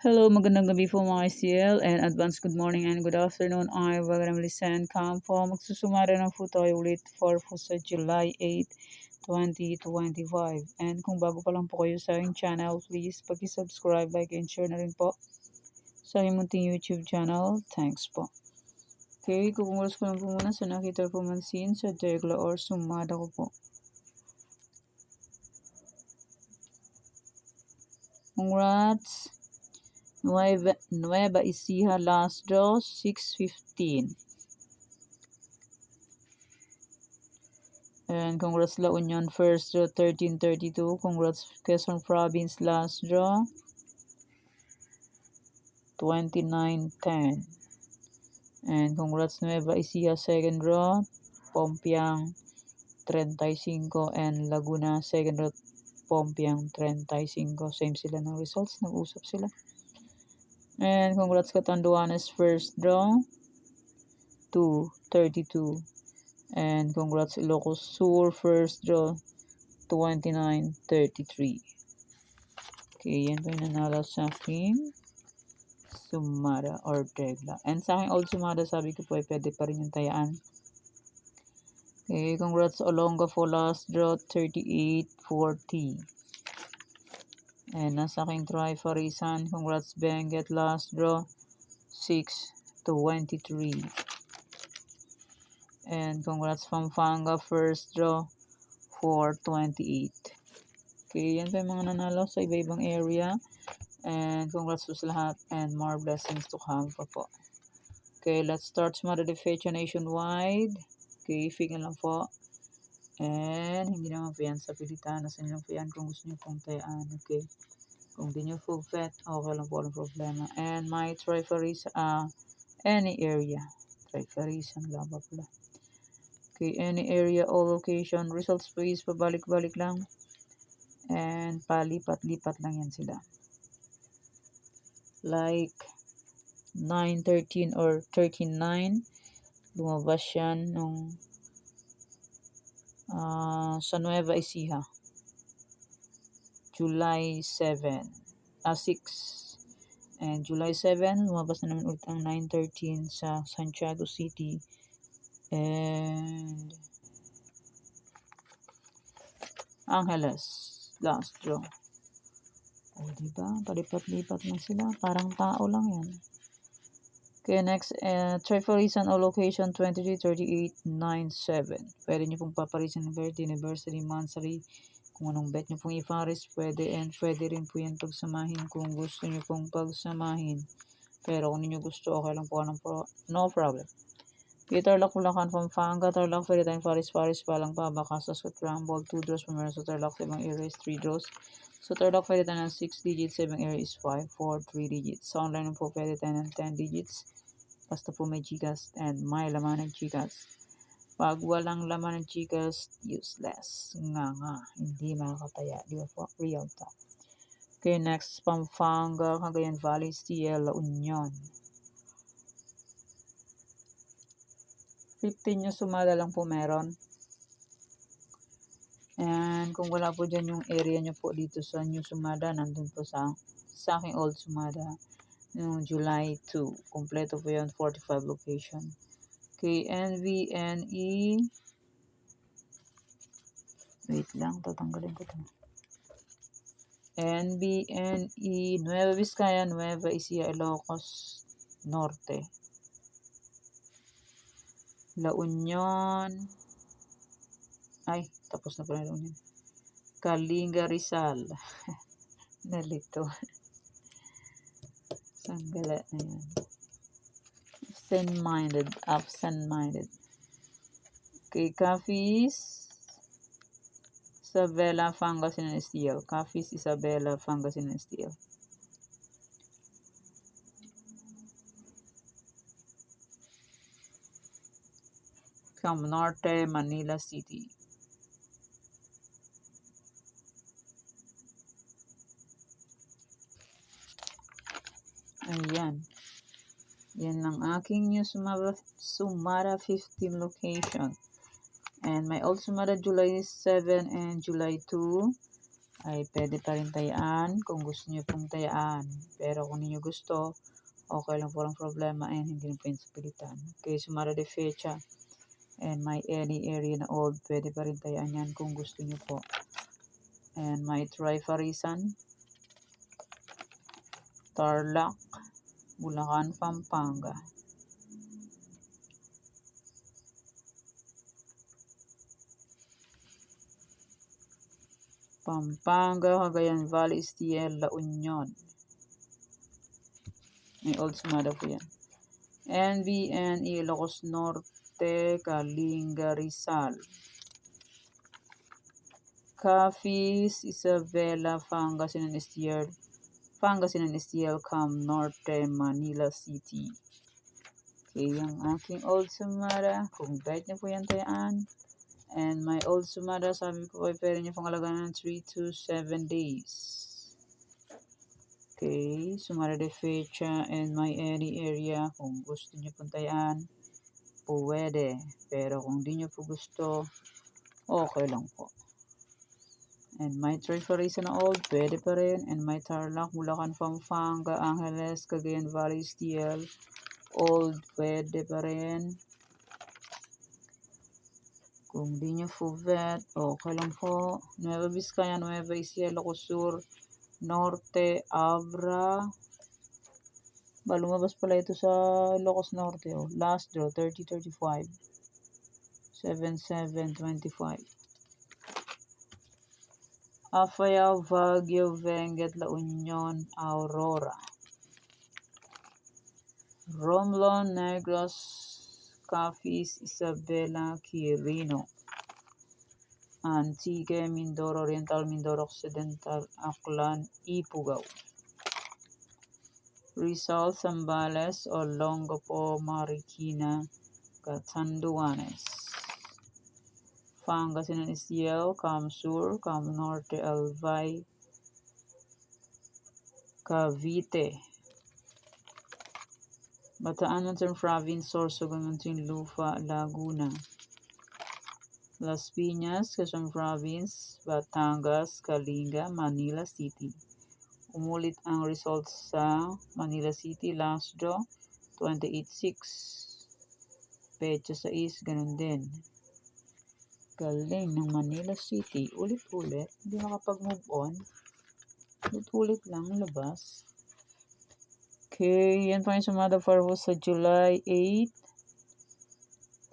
Hello, magandang gabi po mga ICL and advance good morning and good afternoon. I welcome listen come po. Magsusumara na po tayo ulit for po sa July 8, 2025. And kung bago pa lang po kayo sa aking channel, please pag-subscribe, like, and share na rin po sa aking munting YouTube channel. Thanks po. Okay, kukungulas ko lang po muna sa nakita po mansin sa Degla or sumada ko po. Congrats! Nueva Ecija last draw 6:15. And congrats La Union first draw 13:32. Congrats Quezon Province last draw 29:10. And congrats Nueva Ecija second draw Pompiang 35 and Laguna second draw Pompiang 35. Same sila ng results, nag-usap sila. And congrats Catanduanes first draw 2:32. And congrats Ilocos Sur first draw 29:33. Okay, yan po yung nanalo sa aking sumada or Degla. And sa aking old sumada, sabi ko po ay pwede pa rin yung tayaan. Okay, congrats Olonga for last draw 38:40. And nasa aking Trifarisan, congrats Benguet last draw 6:23. And congrats Pampanga first draw 4:28. Okay, yan pa yung mga nanalo sa iba-ibang area. And congrats po sa lahat and more blessings to come pa po. Okay, let's start Sumada Defecha nationwide. Okay, figure lang po. And hindi naman po yan sa pilitan. Nasa lang po yan kung gusto nyo pong tayaan. Okay. Kung di nyo full fet, okay lang po, walang problema. And my Trifaris, any area. Trifaris, ang laba pala. Okay, any area or location. Results please, pabalik-balik lang. And palipat-lipat lang yan sila. Like 9:13 or 13:9, lumabas yan nung sa Nueva Ecija. July 6. And July 7, lumabas na naman ulit ang 9:13 sa Santiago City. And Angeles, last draw. O, diba? Palipat-lipat lang sila. Parang tao lang yan. Okay, next, Trifarisan o location 233897. Pwede nyo pong paparisan ng birthday, anniversary, monthly. Kung anong bet nyo pong iparis, pwede. And pwede rin po yan pagsamahin kung gusto nyo pong pagsamahin. Pero kung ninyo gusto, okay lang po. No problem. Tarlac, Bulacan, Pampanga, Tarlac, pwede tayong paris-paris pa lang pa. Bacasas, Scramble, 2 draws, meron sa Tarlac, 7 areas, 3 draws. So Tarlac, pwede tayo ng 6 digits, 7 areas, 5, 4, 3 digits. Sa online po, pwede tayo ng 10 digits. Basta po may Gcash and may laman ng Gcash. Pag walang laman ng Gcash, useless. Nga, hindi makakataya. Di ba po? Real talk. Okay, next, Pampanga, Cagayan Valley, CL, La Union. 15 yung sumada lang po meron. And kung wala po dyan yung area nyo po dito sa new sumada, nandun po sa aking old sumada noong July 2. Kompleto po yun, 45 location. Okay, NVNE. Wait lang, tatanggalin ko ito. NBNE, Nueva Vizcaya, Nueva Ecija, Ilocos Norte. La Union. Ay, tapos na pala La Union. Kalinga, Rizal. Nalito. Sanggala na yan. Absent-minded. Okay, Cafis, Isabela, Pangasinan, Steel. Cafis, Isabela, Pangasinan, Steel. Cam Norte, Manila City. Ayan. Yan ang aking new Sumada 15 location. And my old Sumada July 7 and July 2. ay pwede pa rin tayaan kung gusto niyo pong tayaan. Pero kung hindi niyo gusto, okay lang po ang problema and hindi na po yun sa pilitan. Okay, sumara de fecha and may any area na old, pwede pa rin tayaan yan kung gusto niyo po. And may Trifarisan, Tarlac, Bulacan, Pampanga. Pampanga, Cagayan Valley, Estiel, La Union. May old sumada po yan. NBN, Ilocos Norte, Kalinga, Rizal. Capiz, Isabela, Pangasinan, Estiel, Cam Norte, Manila City. Okay, yung aking old sumada, kung bet niyo po yan tayaan. And my old sumada, sabi ko ay pwede niyo pong alagaan ng 3 to 7 days. Okay, sumara de fecha and my any area. Kung gusto niyo pong tayaan, pwede. Pero kung di niyo po gusto, okay lang po. And my Trifarisan na old, pwede pa rin. And my Tarlac, Bulacan, Pampanga, Angeles, Cagayan Valley, Estiel, old, pwede pa rin. Kung di nyo po vet, okay lang po. Nueva Vizcaya, Nueva Ecija, Ilocos Sur, Norte, Abra. Lumabas pala ito sa Ilocos Norte. Oh. Last draw, 30-35. 7-7-25. Apayao, Baguio, Benguet, La Union, Aurora. Romblon, Negros, Capiz, Isabela, Quirino. Antique, Mindoro Oriental, Mindoro Occidental, Aklan, Ipugao. Rizal, Zambales, Olongapo, Marikina, Catanduanes. Pangasinan, Estiel, Cam Sur, Cam Norte, Albay, Cavite. Bataan, Mountain Province, Sorsogon, Mountain Lupa, Laguna. Las Piñas, Quezon Province, Batangas, Kalinga, Manila City. Umulit ang results sa Manila City, last draw, 28-6. Pecha 6, ganun din. Galing ng Manila City, ulit-ulit, hindi makapag-move on. Ulit-ulit lang, labas. Okay, yan po yung sumada for sa July 8,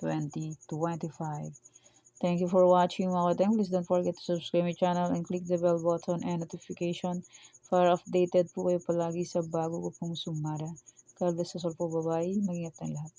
2025. Thank you for watching mga kadeng. Please don't forget to subscribe my channel and click the bell button and notification para updated po kayo palagi sa bago ko pong sumada. God bless us all po. Bye-bye. Mag-ingat tayong lahat.